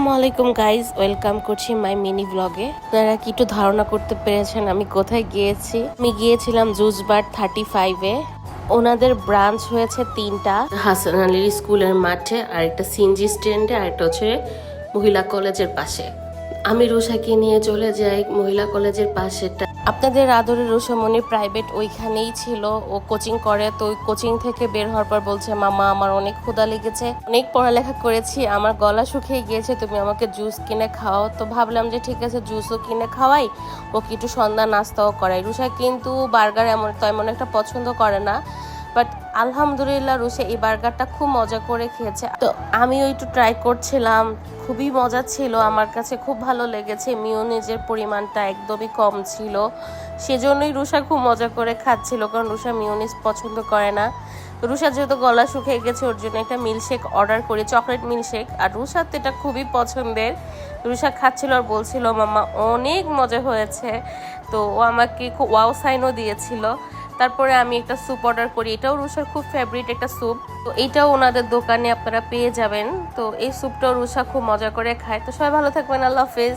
আসসালামু আলাইকুম guys, welcome করছি মাই মিনি ব্লগে। আপনারা কি একটু ধারণা করতে পেরেছেন আমি কোথায় গিয়েছি? আমি গিয়েছিলাম জুস বার 35-এ। ওনাদের ব্রাঞ্চ হয়েছে 3টা, হাসান আলীর স্কুলের মাঠে, আর একটা সিএনজি স্ট্যান্ডে, আর একটা হচ্ছে মহিলা কলেজের পাশে। আমি রুষাকে নিয়ে চলে যাই মহিলা কলেজের পাশেটা। আপনাদের আদরের রুষামণি প্রাইভেট ওইখানেই ছিল, ও কোচিং করে। তো ওই কোচিং থেকে বের হওয়ার পর বলছে, মামা আমার অনেক ক্ষুধা লেগেছে, অনেক পড়ালেখা করেছি, আমার গলা শুকিয়ে গিয়েছে, তুমি আমাকে জুস কিনে খাওয়াও। তো ভাবলাম যে ঠিক আছে, জুসও কিনে খাওয়াই, ও একটু সন্ধ্যা নাস্তাও করাই। রুষা কিন্তু বার্গার তেমন একটা পছন্দ করে না, বাট আলহামদুলিল্লাহ রুষা এই বার্গারটা খুব মজা করে খেয়েছে। তো আমিও একটু ট্রাই করছিলাম, খুবই মজা ছিল, আমার কাছে খুব ভালো লেগেছে। মিওনিজের পরিমাণটা একদমই কম ছিল, সেজন্যই রুষা খুব মজা করে খাচ্ছিল, কারণ রুষা মিওনিজ পছন্দ করে না। রুষা যেহেতু গলা শুকিয়ে গেছে, ওর জন্য একটা মিল্কশেক অর্ডার করি, চকলেট মিল্কশেক, আর রুষার তো এটা খুবই পছন্দের। রুষা খাচ্ছিল আর বলছিল মাম্মা অনেক মজা হয়েছে। তো ও আমাকে খুব ওয়াও সাইনও দিয়েছিল। তারপরে আমি একটা স্যুপ অর্ডার করি, এটাও রুষার খুব ফেভারিট একটা স্যুপ। তো এইটাও ওনাদের দোকানে আপনারা পেয়ে যাবেন। তো এই স্যুপটাও রুষা খুব মজা করে খায়। তো সবাই ভালো থাকবেন, আল্লাহ হাফেজ।